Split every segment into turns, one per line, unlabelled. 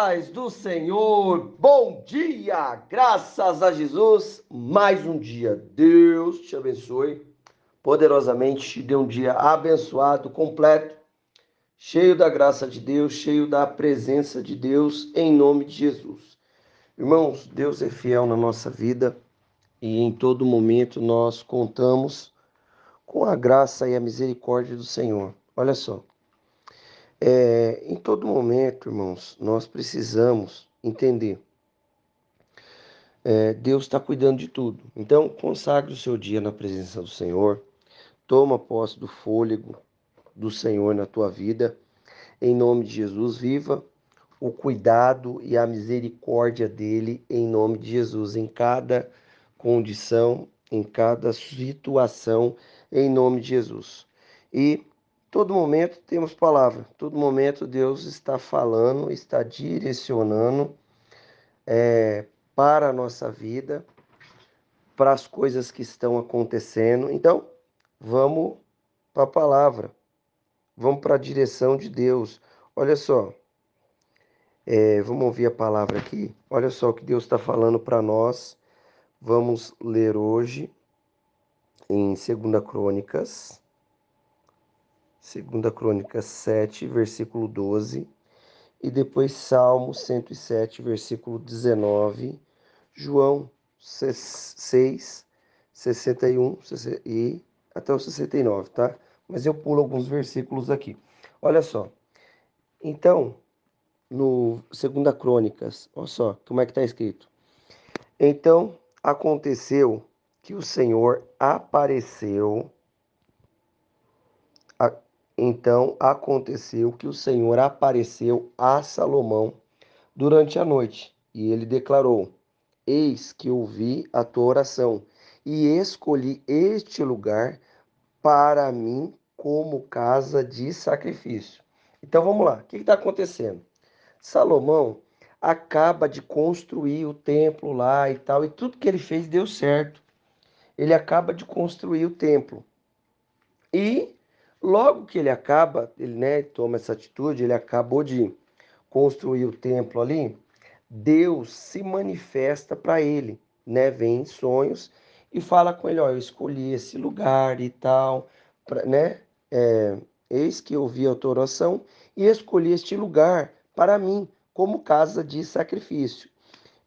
paz do Senhor, bom dia, graças a Jesus, mais um dia, Deus te abençoe poderosamente, te dê um dia abençoado, completo, cheio da graça de Deus, cheio da presença de Deus, em nome de Jesus. Irmãos, Deus é fiel na nossa vida e em todo momento nós contamos com a graça e a misericórdia do Senhor. Olha só. Em todo momento, irmãos, nós precisamos entender. Deus está cuidando de tudo. Então, consagre o seu dia na presença do Senhor. Toma posse do fôlego do Senhor na tua vida. Em nome de Jesus, viva o cuidado e a misericórdia dele em nome de Jesus, em cada condição, em cada situação, em nome de Jesus. E todo momento temos palavra, todo momento Deus está falando, está direcionando para a nossa vida, para as coisas que estão acontecendo. Então, vamos para a palavra, vamos para a direção de Deus. Olha só. Vamos ouvir a palavra aqui. Olha só o que Deus está falando para nós. Vamos ler hoje em 2 Crônicas 7, versículo 12, e depois Salmo 107, versículo 19, João 6, 61 e até o 69, tá? Mas eu pulo alguns versículos aqui. Olha só. Então, no 2 Crônicas, olha só como é que está escrito. Então aconteceu que o Senhor apareceu. Então aconteceu que o Senhor apareceu a Salomão durante a noite, e ele declarou: Eis que ouvi a tua oração, e escolhi este lugar para mim como casa de sacrifício. Então vamos lá, o que está acontecendo? Salomão acaba de construir o templo lá e tal, e tudo que ele fez deu certo. Ele acaba de construir o templo. E logo que ele acaba, ele, toma essa atitude, ele acabou de construir o templo ali, Deus se manifesta para ele, vem em sonhos e fala com ele, ó, eu escolhi esse lugar e tal, eis que eu ouvi a tua oração e escolhi este lugar para mim como casa de sacrifício.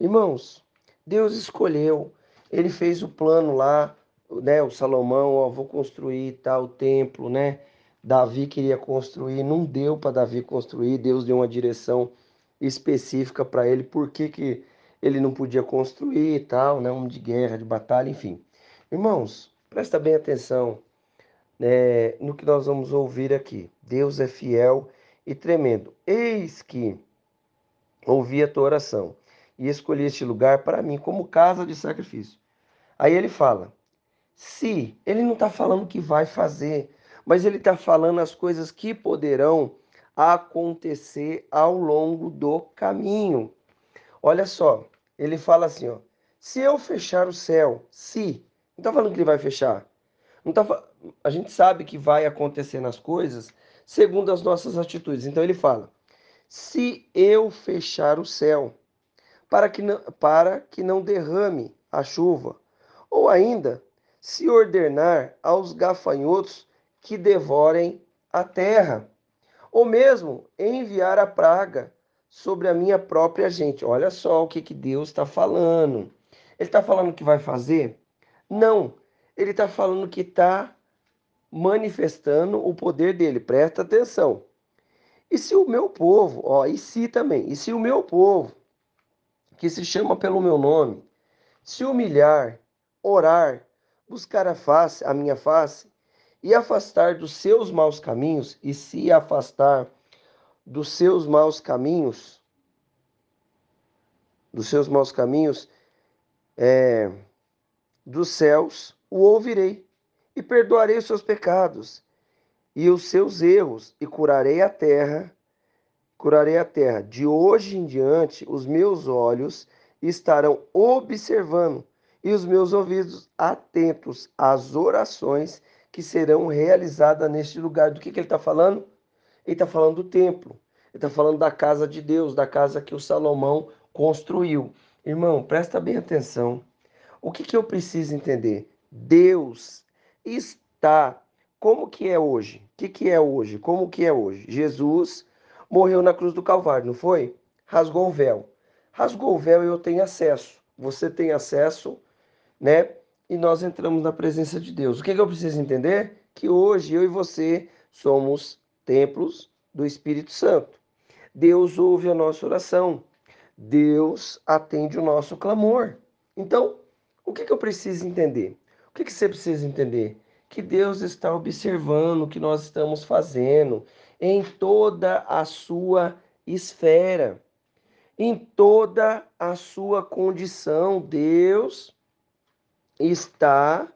Irmãos, Deus escolheu, ele fez o plano lá, o Salomão, ó, vou construir tal templo, Davi queria construir, não deu para Davi construir, Deus deu uma direção específica para ele, por que ele não podia construir e tal, um de guerra, de batalha, enfim. Irmãos, presta bem atenção, no que nós vamos ouvir aqui. Deus é fiel e tremendo. Eis que ouvi a tua oração e escolhi este lugar para mim como casa de sacrifício. Aí ele fala, se ele não está falando o que vai fazer, mas ele está falando as coisas que poderão acontecer ao longo do caminho. Olha só, ele fala assim, ó, se eu fechar o céu, não está falando que ele vai fechar. Não tá, a gente sabe que vai acontecer nas coisas segundo as nossas atitudes. Então ele fala, se eu fechar o céu, para que não derrame a chuva, ou ainda, se ordenar aos gafanhotos que devorem a terra, ou mesmo enviar a praga sobre a minha própria gente. Olha só o que Deus está falando. Ele está falando que vai fazer? Não. Ele está falando que está manifestando o poder dele. Presta atenção. E se o meu povo, e se também, e se o meu povo, que se chama pelo meu nome, se humilhar, orar, buscar a minha face, e afastar dos seus maus caminhos, e se afastar dos seus maus caminhos, dos céus, o ouvirei, e perdoarei os seus pecados, e os seus erros, e curarei a terra. De hoje em diante, os meus olhos estarão observando e os meus ouvidos atentos às orações que serão realizadas neste lugar. Do que ele está falando? Ele está falando do templo. Ele está falando da casa de Deus, da casa que o Salomão construiu. Irmão, presta bem atenção. O que que eu preciso entender? Deus está. Como que é hoje? O que que é hoje? Como que é hoje? Jesus morreu na cruz do Calvário, não foi? Rasgou o véu. Rasgou o véu e eu tenho acesso. Você tem acesso, né? E nós entramos na presença de Deus. O que que eu preciso entender? Que hoje eu e você somos templos do Espírito Santo. Deus ouve a nossa oração. Deus atende o nosso clamor. Então, o que que eu preciso entender? O que que você precisa entender? Que Deus está observando o que nós estamos fazendo em toda a sua esfera, em toda a sua condição. Deus está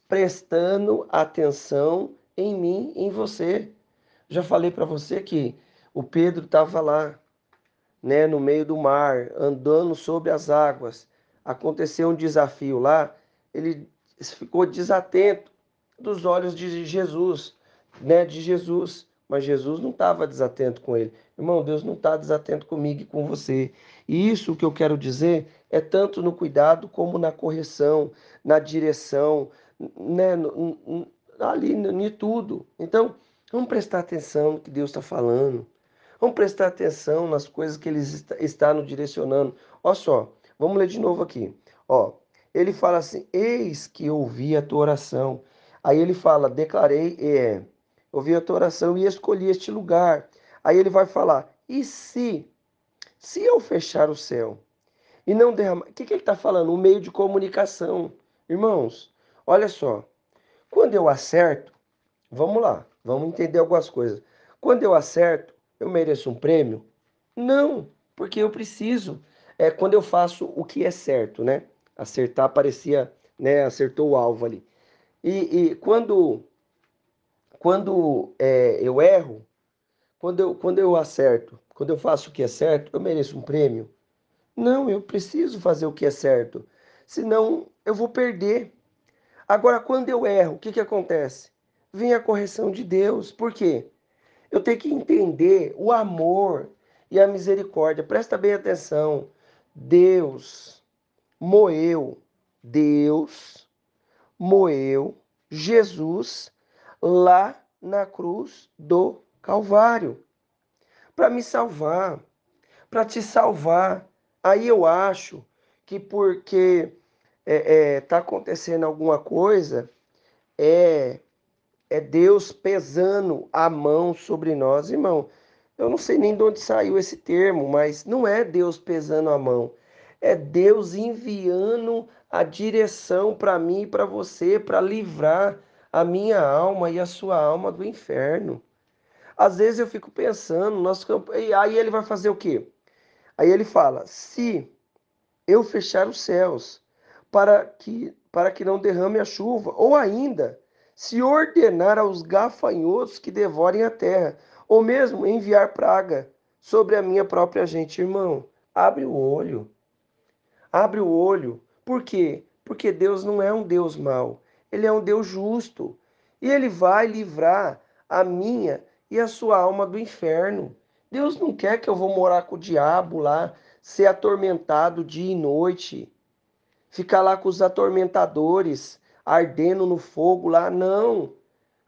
prestando atenção em mim, em você. Já falei para você que o Pedro estava lá, né, no meio do mar, andando sobre as águas. Aconteceu um desafio lá, ele ficou desatento dos olhos de Jesus, né, de Jesus. Mas Jesus não estava desatento com ele. Irmão, Deus não está desatento comigo e com você. E isso que eu quero dizer é tanto no cuidado como na correção, na direção, né, ali em tudo. Então, vamos prestar atenção no que Deus está falando. Vamos prestar atenção nas coisas que ele está nos direcionando. Olha só, vamos ler de novo aqui. Ó, ele fala assim: Eis que ouvi a tua oração. Aí ele fala: Declarei, ouvi a tua oração e escolhi este lugar. Aí ele vai falar: E se eu fechar o céu e não derramar. O que que ele está falando? Um meio de comunicação. Irmãos, olha só. Quando eu acerto, vamos lá, vamos entender algumas coisas. Quando eu acerto, eu mereço um prêmio? Não, porque eu preciso. É quando eu faço o que é certo, né? Acertar parecia, né? Acertou o alvo ali. E quando eu erro, quando eu acerto, quando eu faço o que é certo, eu mereço um prêmio? Não, eu preciso fazer o que é certo. Senão eu vou perder. Agora, quando eu erro, o que que acontece? Vem a correção de Deus. Por quê? Eu tenho que entender o amor e a misericórdia. Presta bem atenção. Deus moeu, Deus moeu Jesus lá na cruz do Calvário para me salvar, para te salvar. Aí eu acho que porque tá acontecendo alguma coisa, é é Deus pesando a mão sobre nós, irmão. Eu não sei nem de onde saiu esse termo, mas não é Deus pesando a mão. É Deus enviando a direção para mim e para você, para livrar a minha alma e a sua alma do inferno. Às vezes eu fico pensando, e aí ele vai fazer o quê? Aí ele fala: se eu fechar os céus para que não derrame a chuva, ou ainda, se ordenar aos gafanhotos que devorem a terra, ou mesmo enviar praga sobre a minha própria gente, irmão, abre o olho. Abre o olho. Por quê? Porque Deus não é um Deus mau. Ele é um Deus justo. E ele vai livrar a minha e a sua alma do inferno. Deus não quer que eu vou morar com o diabo lá, ser atormentado dia e noite, ficar lá com os atormentadores, ardendo no fogo lá. Não.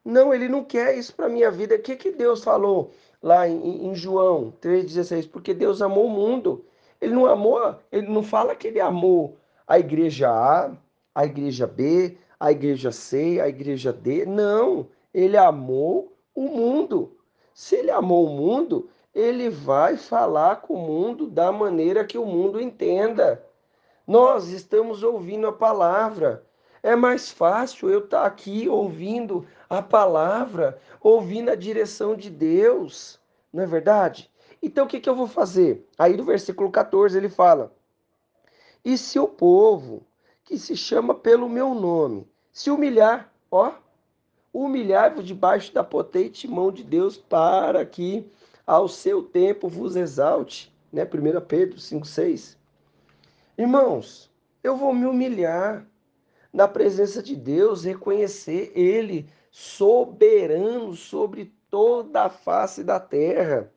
Não, ele não quer isso para minha vida. O que que Deus falou lá em João 3,16? Porque Deus amou o mundo. Ele não amou, ele não fala que ele amou a igreja A, a igreja B, a igreja C, a igreja D. Não, ele amou o mundo. Se ele amou o mundo, ele vai falar com o mundo da maneira que o mundo entenda. Nós estamos ouvindo a palavra. É mais fácil eu estar aqui ouvindo a palavra, ouvindo a direção de Deus, não é verdade? Então o que que eu vou fazer? Aí no versículo 14 ele fala: E se o povo que se chama pelo meu nome se humilhar, ó, humilhar-vos debaixo da potente mão de Deus para que ao seu tempo vos exalte, né? 1 Pedro 5,6. Irmãos, eu vou me humilhar na presença de Deus, reconhecer Ele soberano sobre toda a face da terra.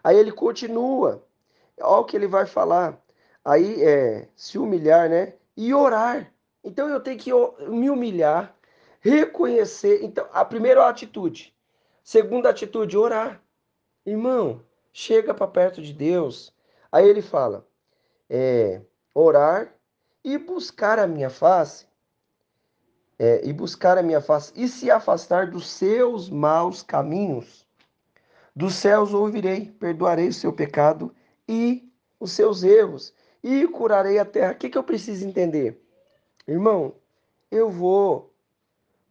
Aí ele continua, olha o que ele vai falar. Aí se humilhar, né? E orar. Então eu tenho que me humilhar, reconhecer. Então, a primeira atitude. Segunda atitude, orar. Irmão, chega para perto de Deus. Aí ele fala, orar e buscar a minha face, e se afastar dos seus maus caminhos. Dos céus ouvirei, perdoarei o seu pecado e os seus erros, e curarei a terra. O que que eu preciso entender? Irmão, eu vou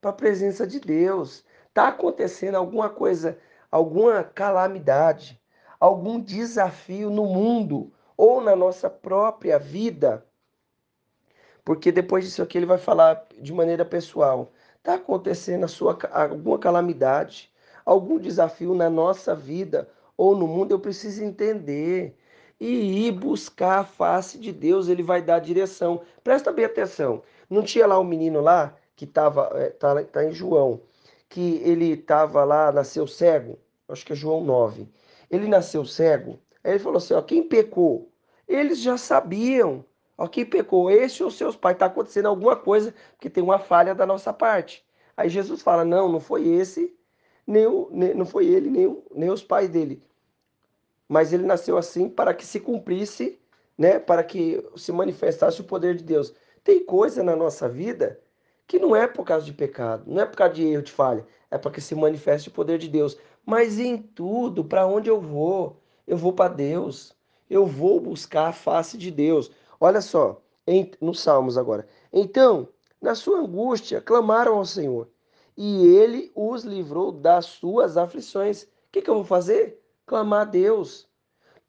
para a presença de Deus. Está acontecendo alguma coisa, alguma calamidade, algum desafio no mundo ou na nossa própria vida, porque depois disso aqui ele vai falar de maneira pessoal. Está acontecendo alguma calamidade, algum desafio na nossa vida ou no mundo, eu preciso entender e ir buscar a face de Deus, ele vai dar a direção. Presta bem atenção. Não tinha lá um menino lá que estava, tá em João, que ele estava lá, nasceu cego, acho que é João 9. Ele nasceu cego, aí ele falou assim, ó, quem pecou? Eles já sabiam. Ó, quem pecou? Esse ou seus pais? Está acontecendo alguma coisa, porque tem uma falha da nossa parte. Aí Jesus fala: não, não foi esse, não foi ele, nem os pais dele. Mas ele nasceu assim para que se cumprisse, né? Para que se manifestasse o poder de Deus. Tem coisa na nossa vida que não é por causa de pecado, não é por causa de erro, de falha, é para que se manifeste o poder de Deus. Mas em tudo, para onde eu vou para Deus, eu vou buscar a face de Deus. Olha só, nos Salmos agora. Então, na sua angústia, clamaram ao Senhor, e ele os livrou das suas aflições. O que que eu vou fazer? Clamar a Deus.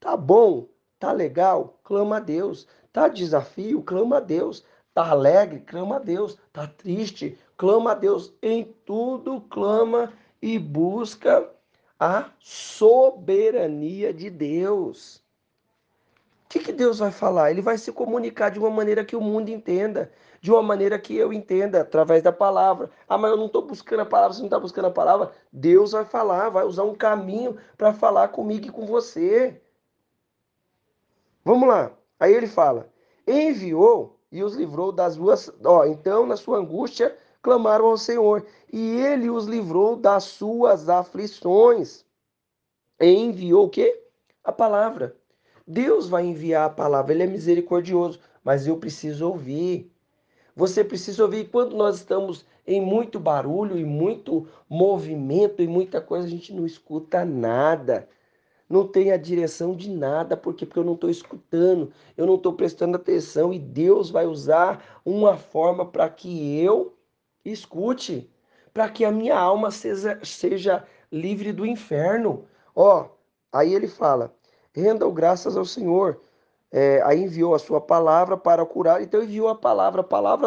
Tá bom, tá legal, clama a Deus. Tá desafio, clama a Deus. Tá alegre, clama a Deus. Tá triste, clama a Deus. Em tudo clama e busca a soberania de Deus. O que que Deus vai falar? Ele vai se comunicar de uma maneira que o mundo entenda, de uma maneira que eu entenda, através da palavra. Ah, mas eu não estou buscando a palavra, você não está buscando a palavra? Deus vai falar, vai usar um caminho para falar comigo e com você. Vamos lá. Aí ele fala: enviou e os livrou das duas. Ó, então, na sua angústia, clamaram ao Senhor, e ele os livrou das suas aflições. E enviou o quê? A palavra. Deus vai enviar a palavra, ele é misericordioso, mas eu preciso ouvir. Você precisa ouvir. Quando nós estamos em muito barulho e muito movimento e muita coisa, a gente não escuta nada. Não tem a direção de nada, porque eu não estou escutando, eu não estou prestando atenção, e Deus vai usar uma forma para que eu escute, para que a minha alma seja livre do inferno. Ó, aí ele fala: rendam graças ao Senhor. Aí enviou a sua palavra para curar, então enviou a palavra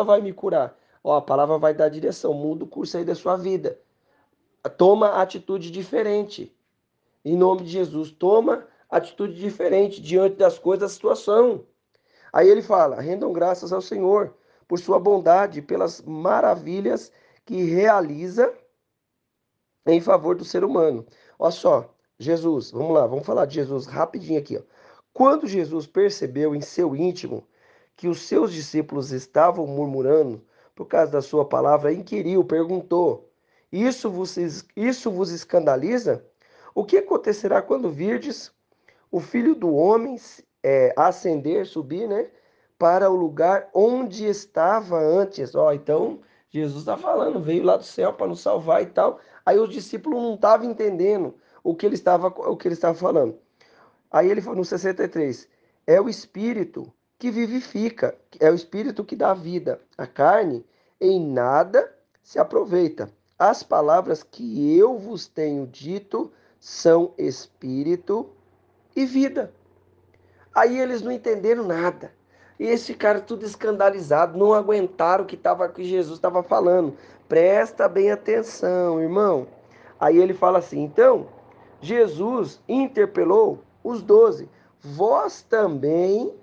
vai me curar. Ó, a palavra vai dar direção, muda o curso aí da sua vida. Toma atitude diferente. Em nome de Jesus, toma atitude diferente diante das coisas, da situação. Aí ele fala: rendam graças ao Senhor por sua bondade, pelas maravilhas que realiza em favor do ser humano. Olha só, Jesus, vamos lá, vamos falar de Jesus rapidinho aqui. Ó. Quando Jesus percebeu em seu íntimo que os seus discípulos estavam murmurando por causa da sua palavra, inquiriu, perguntou: isso vos escandaliza? O que acontecerá quando virdes o Filho do Homem ascender, subir, né, para o lugar onde estava antes? Ó, então Jesus está falando, veio lá do céu para nos salvar e tal. Aí os discípulos não estavam entendendo o que ele estava falando. Aí ele falou no 63, é o Espírito que vivifica, é o Espírito que dá vida. A carne em nada se aproveita. As palavras que eu vos tenho dito são Espírito e vida. Aí eles não entenderam nada. E esse cara tudo escandalizado, não aguentaram o que Jesus estava falando. Presta bem atenção, irmão. Aí ele fala assim: então, Jesus interpelou os 12. Vós também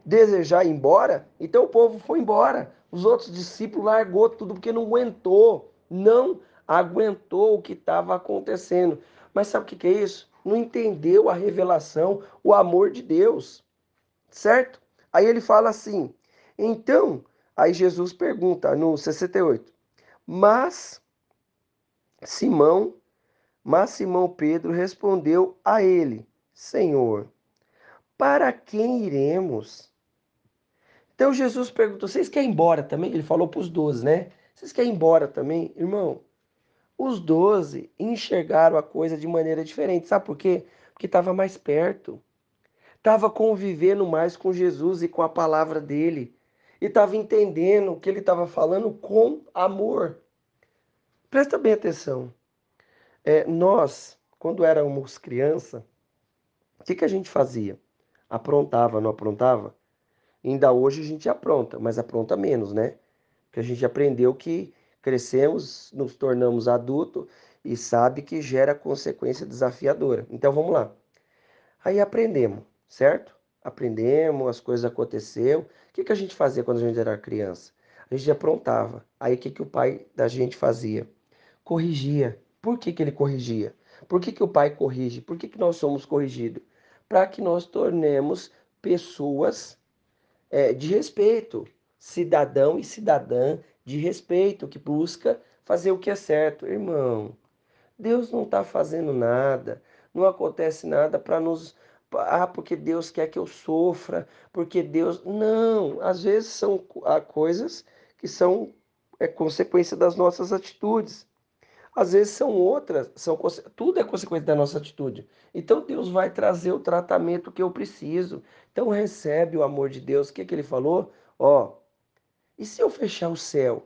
desejai ir embora? Então o povo foi embora. Os outros discípulos largou tudo porque não aguentou o que estava acontecendo. Mas sabe o que é isso? não entendeu a revelação, o amor de Deus, certo? Aí ele fala assim, então, aí Jesus pergunta no 68, mas Simão, mas Simão Pedro respondeu a ele, Senhor, para quem iremos? Então Jesus perguntou, vocês querem ir embora também? Ele falou para os 12, né? Vocês querem ir embora também? Irmão, os 12 enxergaram a coisa de maneira diferente. Sabe por quê? Porque estava mais perto. Estava convivendo mais com Jesus e com a palavra dele. E estava entendendo o que ele estava falando com amor. Presta bem atenção. Nós, quando éramos criança, o que a gente fazia? Aprontava, não aprontava? Ainda hoje a gente apronta, mas apronta menos, né? Porque a gente aprendeu que crescemos, nos tornamos adultos e sabe que gera consequência desafiadora. Então vamos lá. Aí aprendemos, certo? Aprendemos, as coisas aconteceram. O que a gente fazia quando a gente era criança? A gente aprontava. Aí o que o pai da gente fazia? Corrigia. Por que ele corrigia? Por que o pai corrige? Por que nós somos corrigidos? Para que nós tornemos pessoas de respeito, cidadão e cidadã de respeito, que busca fazer o que é certo. Irmão, Deus não está fazendo nada, não acontece nada para nos. Ah, porque Deus quer que eu sofra, porque Deus. Não, às vezes são coisas que são consequência das nossas atitudes. Às vezes são outras, tudo é consequência da nossa atitude. Então Deus vai trazer o tratamento que eu preciso. Então recebe o amor de Deus. O que que ele falou? Ó, e se eu fechar o céu?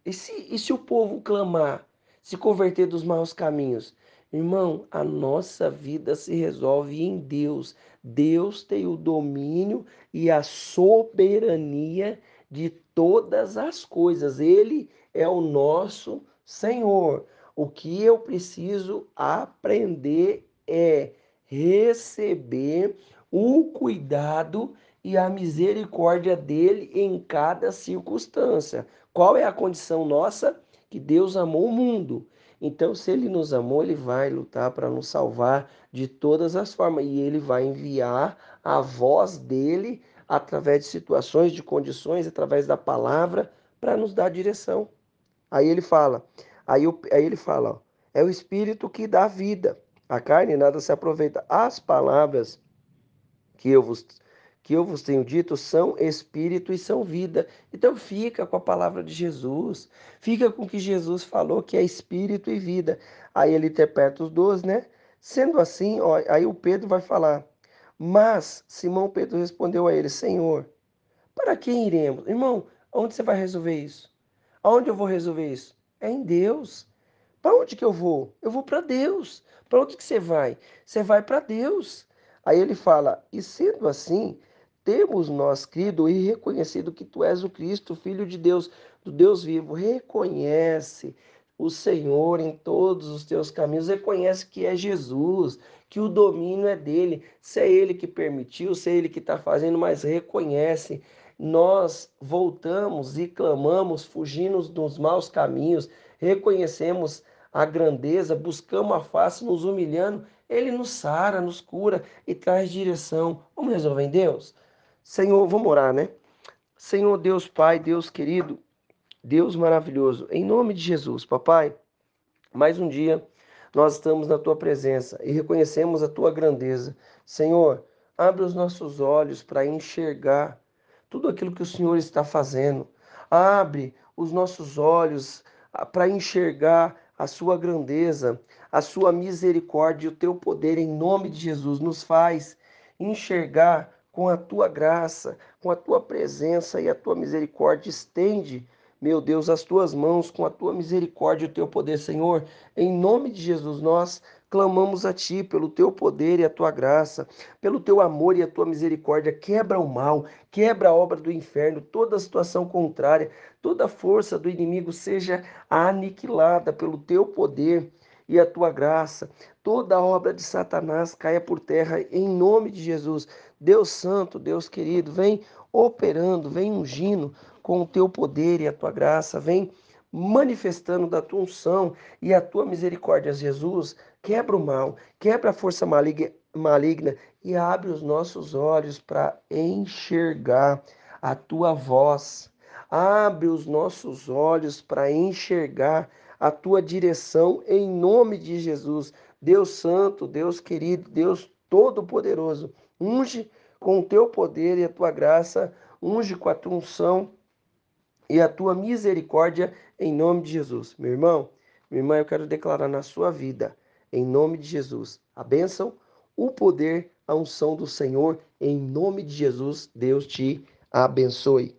E se o povo clamar, se converter dos maus caminhos? Irmão, a nossa vida se resolve em Deus. Deus tem o domínio e a soberania de todas as coisas. Ele é o nosso Senhor. O que eu preciso aprender é receber o cuidado e a misericórdia dele em cada circunstância. Qual é a condição nossa? Que Deus amou o mundo. Então, se ele nos amou, ele vai lutar para nos salvar de todas as formas. E ele vai enviar a voz dele através de situações, de condições, através da palavra, para nos dar direção. Aí ele fala, aí ele fala, ó, é o Espírito que dá vida. A carne nada se aproveita. As palavras que eu vos, que eu vos tenho dito são espírito e são vida. Então fica com a palavra de Jesus, fica com o que Jesus falou que é espírito e vida. Aí ele interpreta os 12, né? Sendo assim, ó, aí o Pedro vai falar, mas Simão Pedro respondeu a ele, Senhor, para quem iremos? Irmão, onde você vai resolver isso? Aonde eu vou resolver isso? É em Deus. Para onde que eu vou? Eu vou para Deus. Para onde que você vai? Você vai para Deus. Aí ele fala: E sendo assim, temos nós crido e reconhecido que tu és o Cristo, o Filho de Deus, do Deus vivo. Reconhece o Senhor em todos os teus caminhos. Reconhece que é Jesus, que o domínio é dele. Se é ele que permitiu, se é ele que está fazendo, mas reconhece. Nós voltamos e clamamos, fugindo dos maus caminhos, reconhecemos a grandeza, buscamos a face, nos humilhando, ele nos sara, nos cura e traz direção. Vamos resolver em Deus? Senhor, vamos orar, né? Senhor Deus Pai, Deus querido, Deus maravilhoso, em nome de Jesus, papai, mais um dia nós estamos na tua presença e reconhecemos a tua grandeza. Senhor, abre os nossos olhos para enxergar tudo aquilo que o Senhor está fazendo. Abre os nossos olhos para enxergar a sua grandeza, a sua misericórdia e o teu poder em nome de Jesus. Nos faz enxergar com a tua graça, com a tua presença e a tua misericórdia. Estende, meu Deus, as tuas mãos com a tua misericórdia e o teu poder, Senhor. Em nome de Jesus, nós clamamos a ti pelo teu poder e a tua graça, pelo teu amor e a tua misericórdia. Quebra o mal, quebra a obra do inferno, toda situação contrária, toda força do inimigo seja aniquilada pelo teu poder e a tua graça. Toda obra de Satanás caia por terra em nome de Jesus. Deus Santo, Deus querido, vem operando, vem ungindo com o teu poder e a tua graça, vem manifestando da tua unção e a tua misericórdia, Jesus. quebra o mal, quebra a força maligna e abre os nossos olhos para enxergar a tua voz. Abre os nossos olhos para enxergar a tua direção em nome de Jesus. Deus Santo, Deus querido, Deus Todo-Poderoso, unge com o teu poder e a tua graça, unge com a tua unção e a tua misericórdia em nome de Jesus. Meu irmão, minha irmã, eu quero declarar na sua vida, em nome de Jesus, a bênção, o poder, a unção do Senhor, em nome de Jesus, Deus te abençoe.